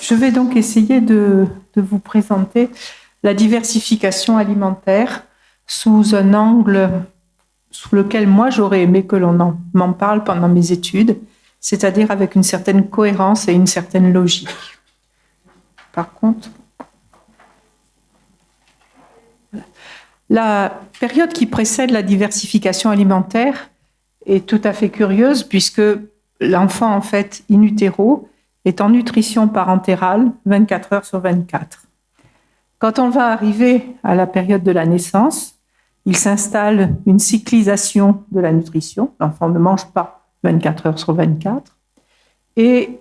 Je vais donc essayer de vous présenter la diversification alimentaire sous un angle sous lequel moi j'aurais aimé que l'on m'en parle pendant mes études, c'est-à-dire avec une certaine cohérence et une certaine logique. Par contre, la période qui précède la diversification alimentaire est tout à fait curieuse puisque l'enfant, en fait, in utero, est en nutrition parentérale 24 heures sur 24. Quand on va arriver à la période de la naissance, il s'installe une cyclisation de la nutrition. L'enfant ne mange pas 24 heures sur 24. Et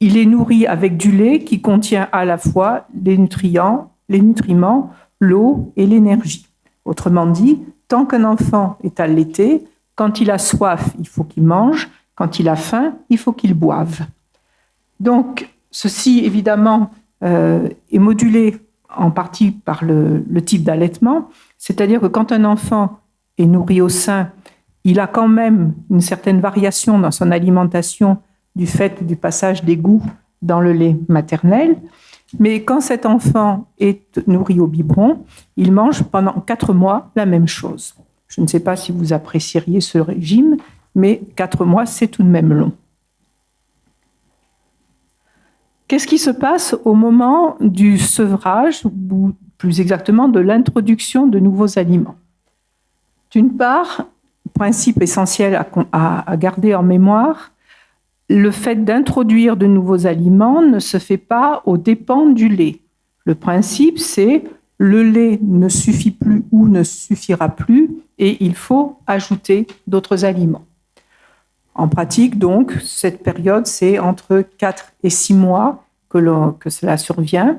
il est nourri avec du lait qui contient à la fois les nutriments, l'eau et l'énergie. Autrement dit, tant qu'un enfant est allaité, quand il a soif, il faut qu'il mange. Quand il a faim, il faut qu'il boive. Donc, ceci, évidemment, est modulé en partie par le type d'allaitement, c'est-à-dire que quand un enfant est nourri au sein, il a quand même une certaine variation dans son alimentation du fait du passage des goûts dans le lait maternel. Mais quand cet enfant est nourri au biberon, il mange pendant 4 mois la même chose. Je ne sais pas si vous apprécieriez ce régime, mais 4 mois, c'est tout de même long. Qu'est-ce qui se passe au moment du sevrage, ou plus exactement de l'introduction de nouveaux aliments? D'une part, principe essentiel à garder en mémoire, le fait d'introduire de nouveaux aliments ne se fait pas aux dépens du lait. Le principe, c'est le lait ne suffit plus ou ne suffira plus et il faut ajouter d'autres aliments. En pratique, donc, cette période, c'est entre 4 et 6 mois que cela survient.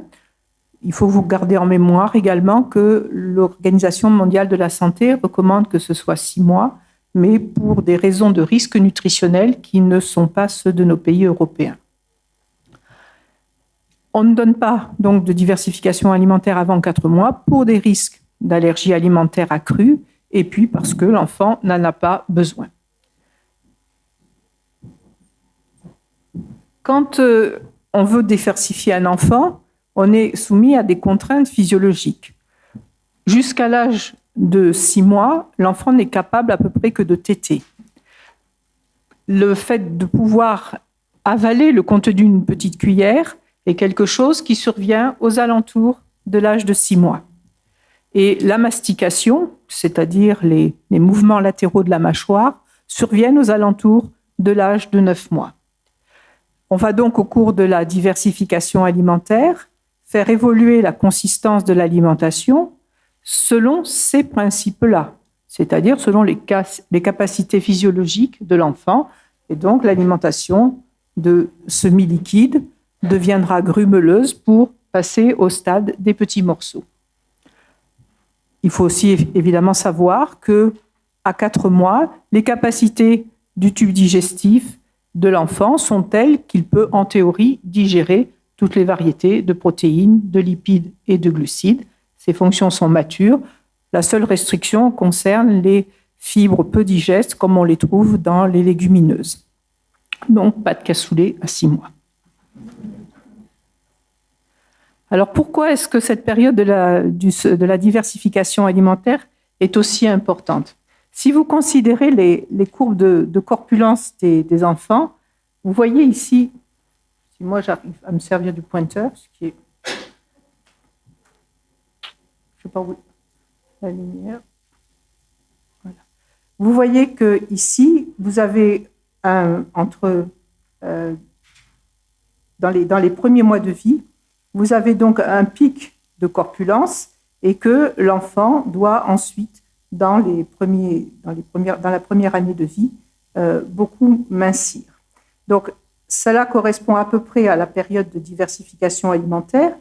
Il faut vous garder en mémoire également que l'Organisation mondiale de la santé recommande que ce soit 6 mois, mais pour des raisons de risque nutritionnel qui ne sont pas ceux de nos pays européens. On ne donne pas donc de diversification alimentaire avant 4 mois pour des risques d'allergie alimentaire accrue et puis parce que l'enfant n'en a pas besoin. Quand on veut diversifier un enfant, on est soumis à des contraintes physiologiques. Jusqu'à l'âge de 6 mois, l'enfant n'est capable à peu près que de téter. Le fait de pouvoir avaler le contenu d'une petite cuillère est quelque chose qui survient aux alentours de l'âge de 6 mois. Et la mastication, c'est-à-dire les mouvements latéraux de la mâchoire, surviennent aux alentours de l'âge de 9 mois. On va donc, au cours de la diversification alimentaire, faire évoluer la consistance de l'alimentation selon ces principes-là, c'est-à-dire selon les capacités physiologiques de l'enfant. Et donc, l'alimentation de semi-liquide deviendra grumeleuse pour passer au stade des petits morceaux. Il faut aussi évidemment savoir qu'à 4 mois, les capacités du tube digestif de l'enfant sont telles qu'il peut, en théorie, digérer toutes les variétés de protéines, de lipides et de glucides. Ces fonctions sont matures. La seule restriction concerne les fibres peu digestes, comme on les trouve dans les légumineuses. Donc, pas de cassoulet à 6 mois. Alors, pourquoi est-ce que cette période de la diversification alimentaire est aussi importante? Si vous considérez les courbes de corpulence des enfants, vous voyez ici, si moi j'arrive à me servir du pointeur, ce qui est, je ne sais pas où la lumière, voilà. Vous voyez que ici vous avez dans les premiers mois de vie, vous avez donc un pic de corpulence et que l'enfant doit ensuite dans la première année de vie, beaucoup mincir. Donc, cela correspond à peu près à la période de diversification alimentaire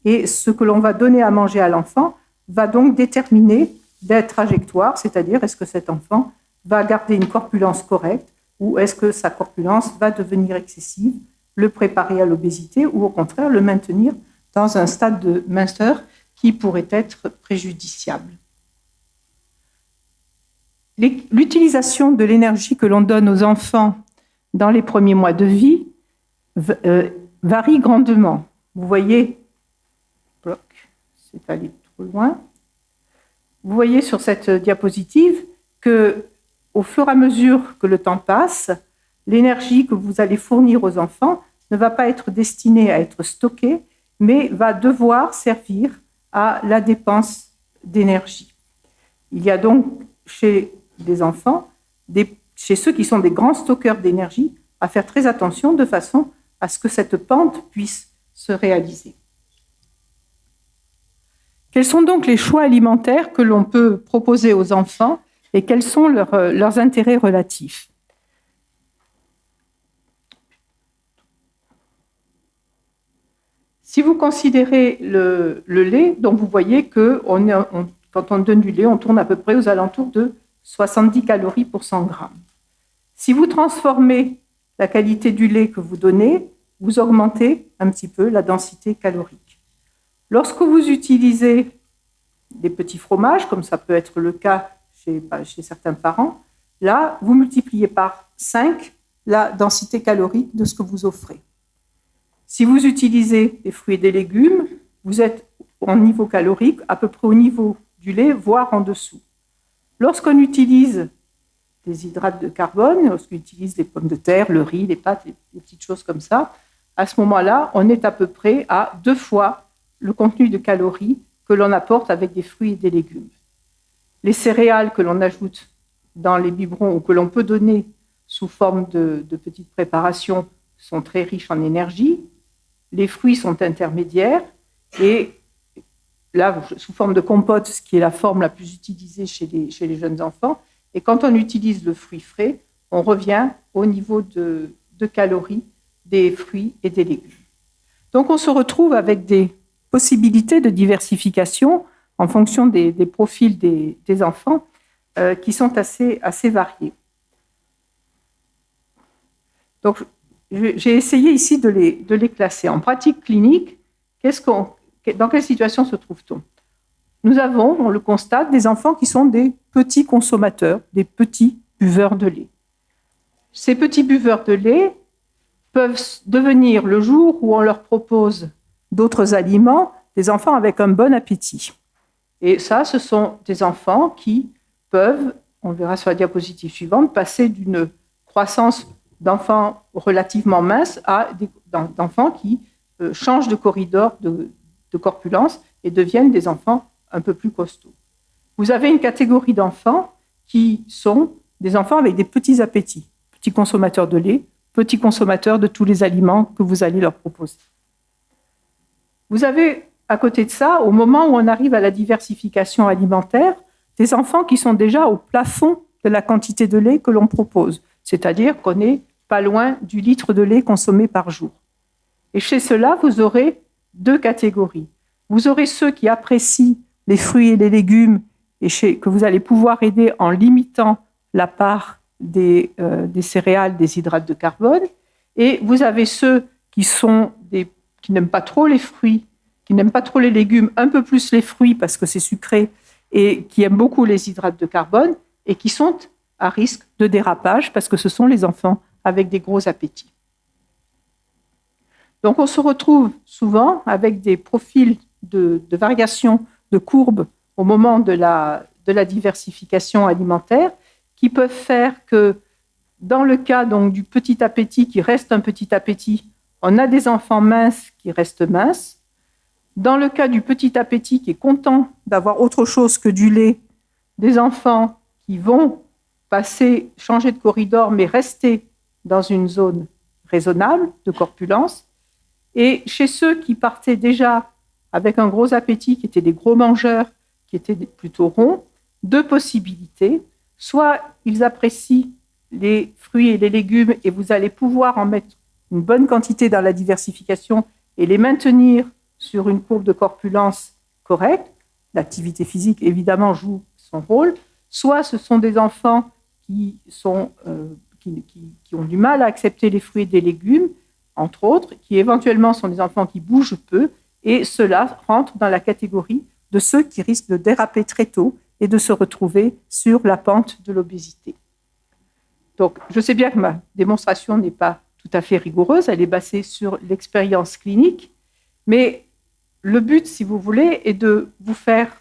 et ce que l'on va donner à manger à l'enfant va donc déterminer des trajectoires, c'est-à-dire est-ce que cet enfant va garder une corpulence correcte ou est-ce que sa corpulence va devenir excessive, le préparer à l'obésité ou au contraire le maintenir dans un stade de minceur qui pourrait être préjudiciable. L'utilisation de l'énergie que l'on donne aux enfants dans les premiers mois de vie, varie grandement. Vous voyez, c'est allé trop loin. Vous voyez sur cette diapositive que, au fur et à mesure que le temps passe, l'énergie que vous allez fournir aux enfants ne va pas être destinée à être stockée, mais va devoir servir à la dépense d'énergie. Il y a donc chez les enfants, chez ceux qui sont des grands stockeurs d'énergie, à faire très attention de façon à ce que cette pente puisse se réaliser. Quels sont donc les choix alimentaires que l'on peut proposer aux enfants et quels sont leurs intérêts relatifs? Si vous considérez le lait, donc vous voyez que quand on donne du lait, on tourne à peu près aux alentours de 70 calories pour 100 grammes. Si vous transformez la qualité du lait que vous donnez, vous augmentez un petit peu la densité calorique. Lorsque vous utilisez des petits fromages, comme ça peut être le cas chez certains parents, là, vous multipliez par 5 la densité calorique de ce que vous offrez. Si vous utilisez des fruits et des légumes, vous êtes en niveau calorique à peu près au niveau du lait, voire en dessous. Lorsqu'on utilise des hydrates de carbone, lorsqu'on utilise les pommes de terre, le riz, les pâtes, les petites choses comme ça, à ce moment-là, on est à peu près à 2 fois le contenu de calories que l'on apporte avec des fruits et des légumes. Les céréales que l'on ajoute dans les biberons ou que l'on peut donner sous forme de petites préparations sont très riches en énergie. Les fruits sont intermédiaires et là, sous forme de compote, ce qui est la forme la plus utilisée chez les jeunes enfants. Et quand on utilise le fruit frais, on revient au niveau de calories des fruits et des légumes. Donc, on se retrouve avec des possibilités de diversification en fonction des profils des enfants qui sont assez variés. Donc, j'ai essayé ici de les classer. En pratique clinique, dans quelle situation se trouve-t-on? Nous avons, on le constate, des enfants qui sont des petits consommateurs, des petits buveurs de lait. Ces petits buveurs de lait peuvent devenir, le jour où on leur propose d'autres aliments, des enfants avec un bon appétit. Et ça, ce sont des enfants qui peuvent, on verra sur la diapositive suivante, passer d'une croissance d'enfants relativement minces à d'enfants qui changent de corridor de corpulence et deviennent des enfants un peu plus costauds. Vous avez une catégorie d'enfants qui sont des enfants avec des petits appétits, petits consommateurs de lait, petits consommateurs de tous les aliments que vous allez leur proposer. Vous avez, à côté de ça, au moment où on arrive à la diversification alimentaire, des enfants qui sont déjà au plafond de la quantité de lait que l'on propose, c'est-à-dire qu'on n'est pas loin du litre de lait consommé par jour. Et chez ceux-là, vous aurez 2 catégories. Vous aurez ceux qui apprécient les fruits et les légumes et que vous allez pouvoir aider en limitant la part des céréales, des hydrates de carbone. Et vous avez ceux qui n'aiment pas trop les fruits, qui n'aiment pas trop les légumes, un peu plus les fruits parce que c'est sucré, et qui aiment beaucoup les hydrates de carbone et qui sont à risque de dérapage parce que ce sont les enfants avec des gros appétits. Donc on se retrouve souvent avec des profils de variation de courbes au moment de la diversification alimentaire qui peuvent faire que dans le cas donc, du petit appétit qui reste un petit appétit, on a des enfants minces qui restent minces. Dans le cas du petit appétit qui est content d'avoir autre chose que du lait, des enfants qui vont changer de corridor mais rester dans une zone raisonnable de corpulence. Et chez ceux qui partaient déjà avec un gros appétit, qui étaient des gros mangeurs, qui étaient plutôt ronds, 2 possibilités. Soit ils apprécient les fruits et les légumes et vous allez pouvoir en mettre une bonne quantité dans la diversification et les maintenir sur une courbe de corpulence correcte. L'activité physique, évidemment, joue son rôle. Soit ce sont des enfants qui ont du mal à accepter les fruits et des légumes, entre autres, qui éventuellement sont des enfants qui bougent peu, et ceux-là rentrent dans la catégorie de ceux qui risquent de déraper très tôt et de se retrouver sur la pente de l'obésité. Donc, je sais bien que ma démonstration n'est pas tout à fait rigoureuse, elle est basée sur l'expérience clinique, mais le but, si vous voulez, est de vous faire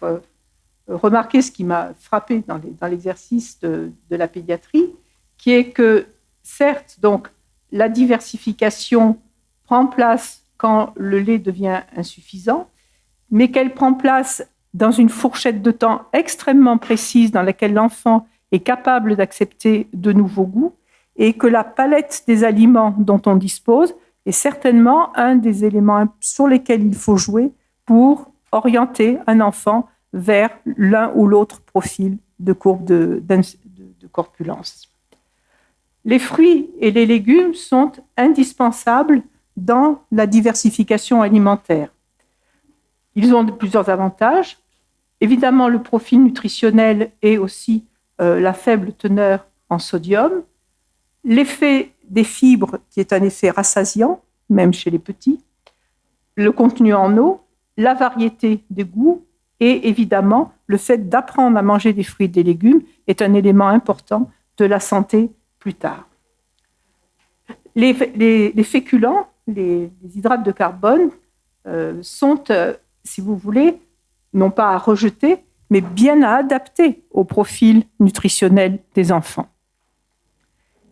remarquer ce qui m'a frappé dans l'exercice de la pédiatrie, qui est que, certes, donc, la diversification prend place quand le lait devient insuffisant, mais qu'elle prend place dans une fourchette de temps extrêmement précise dans laquelle l'enfant est capable d'accepter de nouveaux goûts et que la palette des aliments dont on dispose est certainement un des éléments sur lesquels il faut jouer pour orienter un enfant vers l'un ou l'autre profil de courbe de corpulence. Les fruits et les légumes sont indispensables dans la diversification alimentaire. Ils ont plusieurs avantages. Évidemment, le profil nutritionnel et aussi la faible teneur en sodium. L'effet des fibres, qui est un effet rassasiant, même chez les petits. Le contenu en eau, la variété des goûts et évidemment, le fait d'apprendre à manger des fruits et des légumes est un élément important de la santé plus tard. Les féculents, les hydrates de carbone sont, si vous voulez, non pas à rejeter, mais bien à adapter au profil nutritionnel des enfants.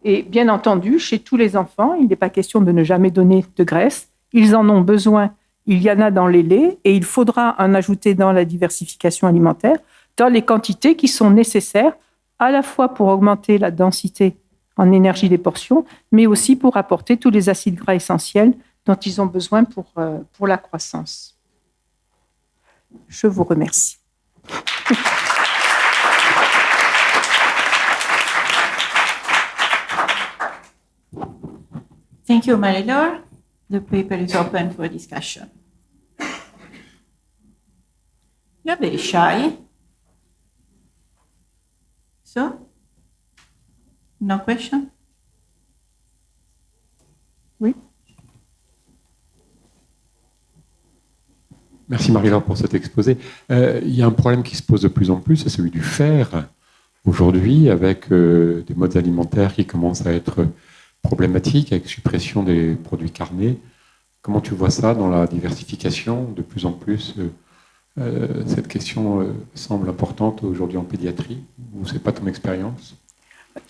Et bien entendu, chez tous les enfants, il n'est pas question de ne jamais donner de graisse. Ils en ont besoin, il y en a dans les laits, et il faudra en ajouter dans la diversification alimentaire, dans les quantités qui sont nécessaires, à la fois pour augmenter la densité en énergie des portions, mais aussi pour apporter tous les acides gras essentiels dont ils ont besoin pour la croissance. Je vous remercie. Thank you, Marie-Laure. The paper is open for discussion. You're very shy. So, no question? Oui. Merci Marie-Laure pour cet exposé. Il y a un problème qui se pose de plus en plus, c'est celui du fer. Aujourd'hui, avec des modes alimentaires qui commencent à être problématiques, avec suppression des produits carnés. Comment tu vois ça dans la diversification? De plus en plus, cette question semble importante aujourd'hui en pédiatrie, ou c'est pas ton expérience?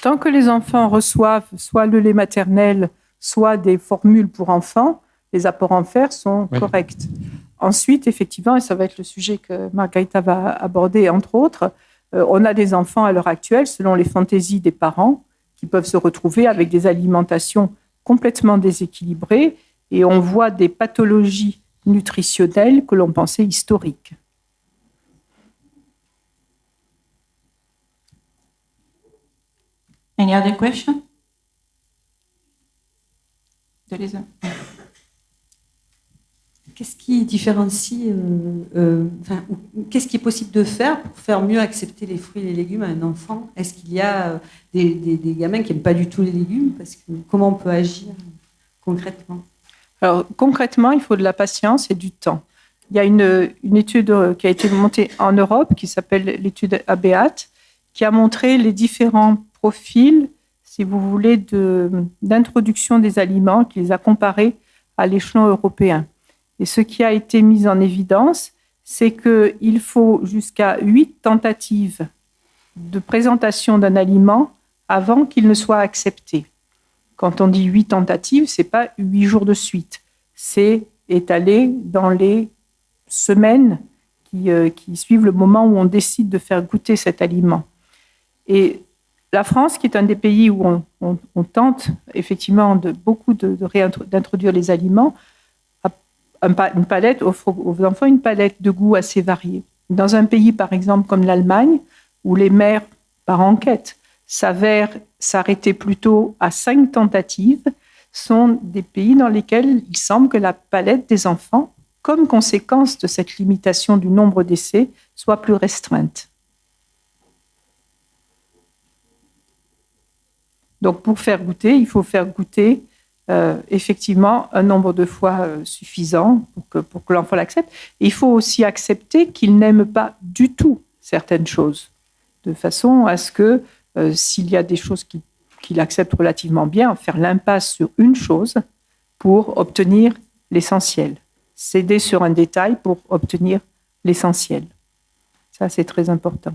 Tant que les enfants reçoivent soit le lait maternel, soit des formules pour enfants, les apports en fer sont corrects. Ensuite, effectivement, et ça va être le sujet que Margarita va aborder, entre autres, on a des enfants à l'heure actuelle, selon les fantaisies des parents, qui peuvent se retrouver avec des alimentations complètement déséquilibrées, et on voit des pathologies nutritionnelles que l'on pensait historiques. Any other question? There is a... Qu'est-ce qui différencie, qu'est-ce qui est possible de faire pour faire mieux accepter les fruits et les légumes à un enfant? Est-ce qu'il y a des gamins qui n'aiment pas du tout les légumes? Parce que comment on peut agir concrètement? Alors, concrètement, il faut de la patience et du temps. Il y a une étude qui a été montée en Europe, qui s'appelle l'étude ABEAT, qui a montré les différents profils, si vous voulez, d'introduction des aliments, qui les a comparés à l'échelon européen. Et ce qui a été mis en évidence, c'est qu'il faut jusqu'à 8 tentatives de présentation d'un aliment avant qu'il ne soit accepté. Quand on dit 8 tentatives, ce n'est pas 8 jours de suite. C'est étalé dans les semaines qui suivent le moment où on décide de faire goûter cet aliment. Et la France, qui est un des pays où on tente effectivement d'introduire les aliments, une palette offre aux enfants une palette de goûts assez variés. Dans un pays, par exemple, comme l'Allemagne, où les mères, par enquête, s'avèrent s'arrêter plutôt à 5 tentatives, sont des pays dans lesquels il semble que la palette des enfants, comme conséquence de cette limitation du nombre d'essais, soit plus restreinte. Donc, pour faire goûter, il faut faire goûter effectivement un nombre de fois suffisant pour que l'enfant l'accepte. Et il faut aussi accepter qu'il n'aime pas du tout certaines choses, de façon à ce que s'il y a des choses qu'il accepte relativement bien, faire l'impasse sur une chose pour obtenir l'essentiel. Céder sur un détail pour obtenir l'essentiel. Ça, c'est très important.